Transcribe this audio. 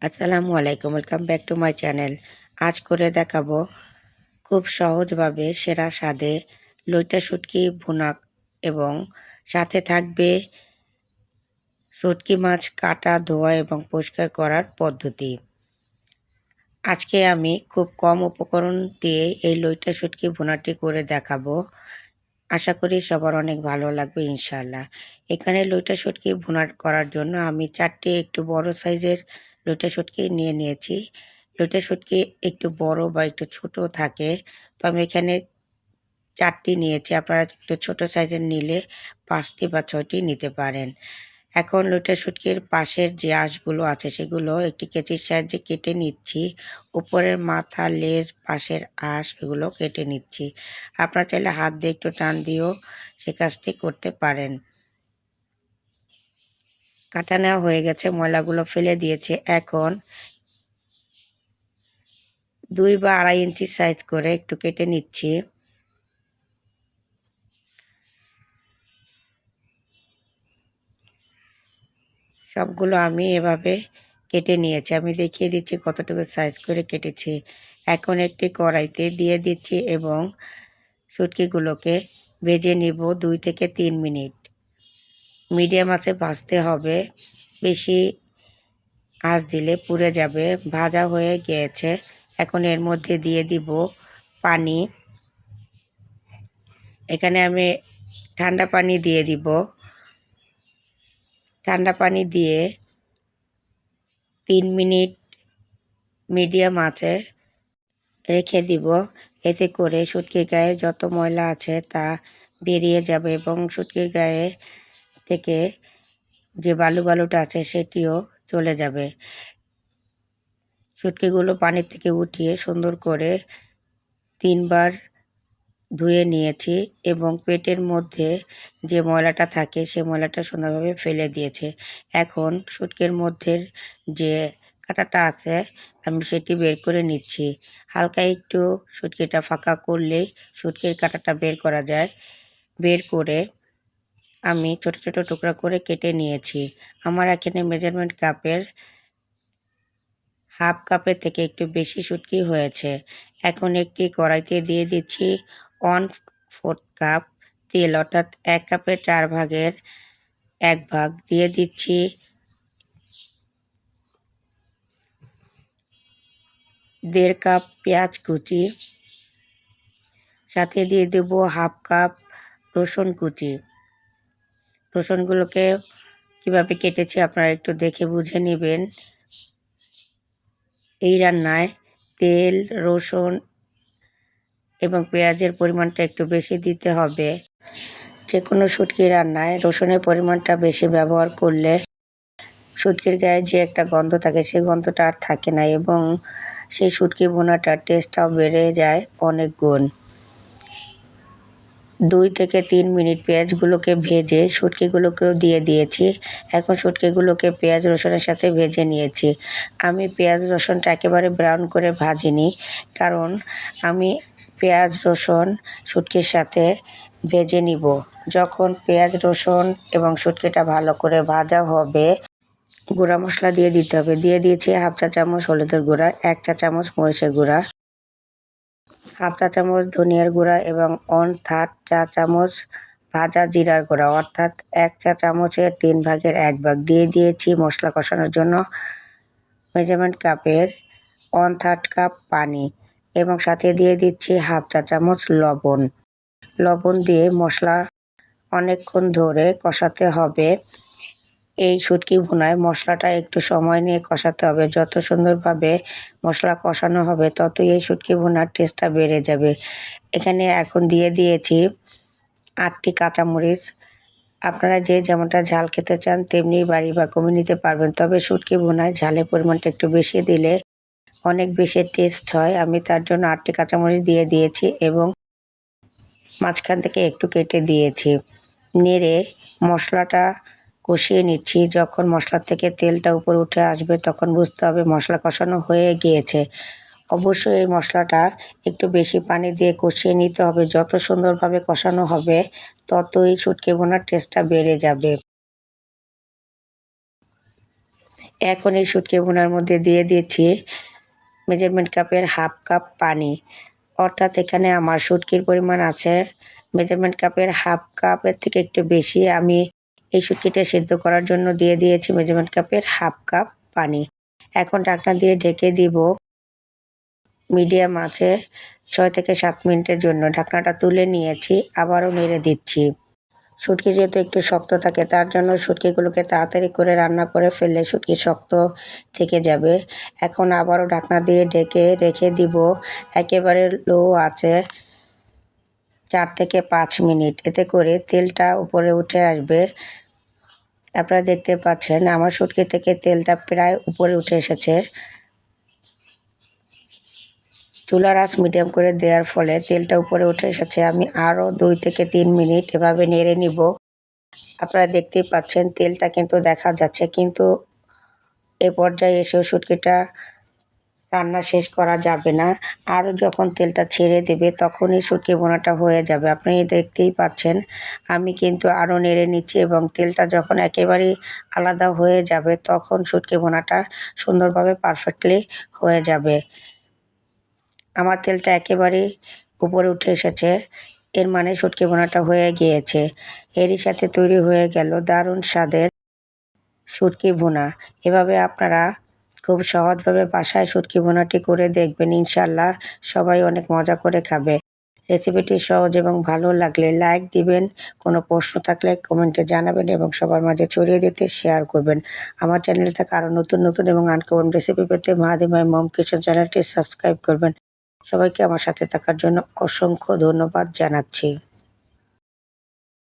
আসসালামু আলাইকুম, welcome back to my channel. আজ করে দেখাবো খুব সহজভাবে সেরা স্বাদে লইটা শুটকি ভুনা এবং সাথে থাকবে শুটকি মাছ কাটা, ধোয়া এবং পরিষ্কার করার পদ্ধতি। আজকে আমি খুব কম উপকরণ দিয়ে এই লইটা শুটকি ভুনাটি করে দেখাবো। আশা করি সবার অনেক ভালো লাগবে ইনশাআল্লাহ। এখানে লইটা শুটকি ভুনা করার জন্য আমি 4টি একটু বড় সাইজের লইটা শুটকি নিয়ে নিয়েছি। লইটা শুটকি একটু বড় বা একটু ছোট থাকে, তো আমি এখানে 4টি নিয়েছি। আপনারা একটু ছোট সাইজের নিলে 5টি বা 6টি নিতে পারেন। এখন লইটা শুটকির পাশের যে আঁশগুলো আছে সেগুলো একটি কেচির সাহায্যে কেটে নিচ্ছি। উপরের মাথা, লেজ, পাশের আঁশ এগুলো কেটে নিচ্ছি। আপনারা চাইলে হাত দিয়ে একটু টান দিয়েও সে কাজটি করতে পারেন। কাটা নেওয়া হয়ে গেছে, ময়লাগুলো ফেলে দিয়েছি। এখন 2 বা 2.5 ইঞ্চি সাইজ করে একটু কেটে নিচ্ছি। সবগুলো আমি এভাবে কেটে নিয়েছি। আমি দেখিয়ে দিচ্ছি কতটুকু সাইজ করে কেটেছি। এখন একটি কড়াইতে দিয়ে দিচ্ছি এবং শুটকিগুলোকে ভেজে নিব 2 থেকে 3 মিনিট। মিডিয়াম আঁচে ভাজতে হবে, বেশি আঁচ দিলে পুড়ে যাবে। ভাজা হয়ে গিয়েছে। এখন এর মধ্যে দিয়ে দিব পানি। এখানে আমি ঠান্ডা পানি দিয়ে দিব। ঠান্ডা পানি দিয়ে 3 মিনিট মিডিয়াম আঁচে রেখে দিব। এতে করে শুটকির গায়ে যত ময়লা আছে তা বেরিয়ে যাবে এবং শুটকির গায়ে থেকে যে বালুটা আছে সেটিও চলে যাবে। শুটকিগুলো পানির থেকে উঠিয়ে সুন্দর করে 3 বার ধুয়ে নিয়েছি এবং পেটের মধ্যে যে ময়লাটা থাকে সে ময়লাটা সুন্দরভাবে ফেলে দিয়েছে। এখন শুটকির মধ্যে যে কাঁটাটা আছে আমি সেটি বের করে নিচ্ছি। হালকা একটু শুটকিটা ফাঁকা করলেই শুটকির কাঁটাটা বের করা যায়। বের করে আমি ছোট ছোট টুকরা করে কেটে নিয়েছি। আমার এখানে মেজারমেন্ট কাপের হাফ কাপের থেকে একটু বেশি শুটকি হয়েছে। এখন একটি কড়াইতে দিয়ে দিচ্ছি 1/4 কাপ তেল, অর্থাৎ 1 কাপের 4 ভাগের 1 ভাগ। দিয়ে দিচ্ছি 1.5 কাপ পেঁয়াজ কুচি, সাথে দিয়ে দেব হাফ কাপ রসুন কুচি। রসুনগুলোকে কিভাবে কেটেছি আপনারা একটু দেখে বুঝে নেবেন। এই রান্নায় তেল, রসুন এবং পেঁয়াজের পরিমাণটা একটু বেশি দিতে হবে। যে কোনো শুটকি রান্নায় রসুনের পরিমাণটা বেশি ব্যবহার করলে শুটকির গায়ে যে একটা গন্ধ থাকে সেই গন্ধটা আর থাকে না এবং সেই শুটকি ভুনাটার টেস্টটাও বেড়ে যায় অনেক গুণ। 2 থেকে 3 মিনিট পেঁয়াজগুলোকে ভেজে শুটকিগুলোকেও দিয়ে দিয়েছি। এখন শুটকিগুলোকে পেঁয়াজ রসুনের সাথে ভেজে নিয়েছি। আমি পেঁয়াজ রসুনটা একেবারে ব্রাউন করে ভাজিনি, কারণ আমি পেঁয়াজ রসুন শুটকির সাথে ভেজে নিব। যখন পেঁয়াজ রসুন এবং শুটকিটা ভালো করে ভাজা হবে, গুঁড়া মশলা দিয়ে দিতে হবে। দিয়ে দিয়েছি হাফ চা চামচ হলুদের গুঁড়া, 1 চা চামচ মরিচের গুঁড়া, হাফ চা চামচ ধনিয়ার গুঁড়া এবং 1/3 চা চামচ ভাজা জিরার গুঁড়া, অর্থাৎ 1 চা চামচের 3 ভাগের 1 ভাগ। দিয়ে দিয়েছি মশলা কষানোর জন্য মেজারমেন্ট কাপের 1/3 কাপ পানি এবং সাথে দিয়ে দিচ্ছি হাফ চা চামচ লবণ। লবণ দিয়ে মশলা অনেকক্ষণ ধরে কষাতে হবে। এই শুটকি ভুনায় মশলাটা একটু সময় নিয়ে কষাতে হবে। যত সুন্দরভাবে মশলা কষানো হবে ততই এই শুটকি ভুনার টেস্টটা বেড়ে যাবে। এখানে এখন দিয়ে দিয়েছি 8টি কাঁচামরিচ। আপনারা যে যেমনটা ঝাল খেতে চান তেমনি বাড়ি বা কমিয়ে নিতে পারবেন, তবে শুটকি ভুনায় ঝালের পরিমাণটা একটু বেশি দিলে অনেক বেশি টেস্ট হয়। আমি তার জন্য 8টি কাঁচামরিচ দিয়ে দিয়েছি এবং মাঝখান থেকে একটু কেটে দিয়েছি। নেড়ে মশলাটা কষিয়ে নিচ্ছি। যখন মশলা থেকে তেলটা উপরে উঠে আসবে তখন বুঝতে হবে মশলা কষানো হয়ে গিয়েছে। অবশ্যই এই মশলাটা একটু বেশি পানি দিয়ে কষিয়ে নিতে হবে। যত সুন্দরভাবে কষানো হবে ততই শুটকি ভুনার টেস্টটা বেড়ে যাবে। এখন এই শুটকি ভুনার মধ্যে দিয়ে দিয়েছি মেজারমেন্ট কাপের হাফ কাপ পানি, অর্থাৎ এখানে আমার শুটকির পরিমাণ আছে মেজারমেন্ট কাপের হাফ কাপের থেকে একটু বেশি। আমি এই শুটকিটা সিদ্ধ করার জন্য দিয়ে দিয়েছি মেজারমেন্ট কাপের হাফ কাপ পানি। এখন ঢাকনা দিয়ে ঢেকে দিব মিডিয়াম আঁচে 6 থেকে 7 মিনিটের জন্য। ঢাকনাটা তুলে নিয়েছি, আবারও নেড়ে দিচ্ছি। শুটকি যেহেতু একটু শক্ত থাকে, তার জন্য শুটকিগুলোকে তাড়াতাড়ি করে রান্না করে ফেললে শুটকি শক্ত থেকে যাবে। এখন আবারও ঢাকনা দিয়ে ঢেকে রেখে দিব একেবারে লো আঁচে 4 থেকে 5 মিনিট। এতে করে তেলটা উপরে উঠে আসবে। আপনারা দেখতে পাচ্ছেন আমার শুটকি থেকে তেলটা প্রায় উপরে উঠে এসেছে। চুলার আঁচ মিডিয়াম করে দেওয়ার ফলে তেলটা উপরে উঠে এসেছে। আমি আরও 2 থেকে 3 মিনিট এভাবে নেড়ে নিব। আপনারা দেখতেই পাচ্ছেন তেলটা কিন্তু দেখা যাচ্ছে, কিন্তু এ পর্যায়ে এসেও শুটকিটা রান্না শেষ করা যাবে না। আরও যখন তেলটা ছেড়ে দেবে তখনই শুটকি ভুনাটা হয়ে যাবে। আপনি দেখতেই পাচ্ছেন আমি কিন্তু আরও নেড়ে নিচ্ছি, এবং তেলটা যখন একেবারেই আলাদা হয়ে যাবে তখন শুটকি ভুনাটা সুন্দরভাবে পারফেক্টলি হয়ে যাবে। আমার তেলটা একেবারেই উপরে উঠে এসেছে, এর মানে শুটকি ভুনাটা হয়ে গিয়েছে। এরই সাথে তৈরি হয়ে গেল দারুণ স্বাদের শুটকি ভুনা। এভাবে আপনারা খুব সহজভাবে বাসায় শুটকি ভুনাটি করে দেখবেন, ইনশাল্লাহ সবাই অনেক মজা করে খাবে। রেসিপিটি সহজ এবং ভালো লাগলে লাইক দিবেন, কোনো প্রশ্ন থাকলে কমেন্টে জানাবেন এবং সবার মাঝে ছড়িয়ে দিতে শেয়ার করবেন। আমার চ্যানেলে থাকা আরও নতুন নতুন এবং আনকমন রেসিপি পেতে মাহাদি মম কিচেন চ্যানেলটি সাবস্ক্রাইব করবেন। সবাইকে আমার সাথে থাকার জন্য অসংখ্য ধন্যবাদ জানাচ্ছি।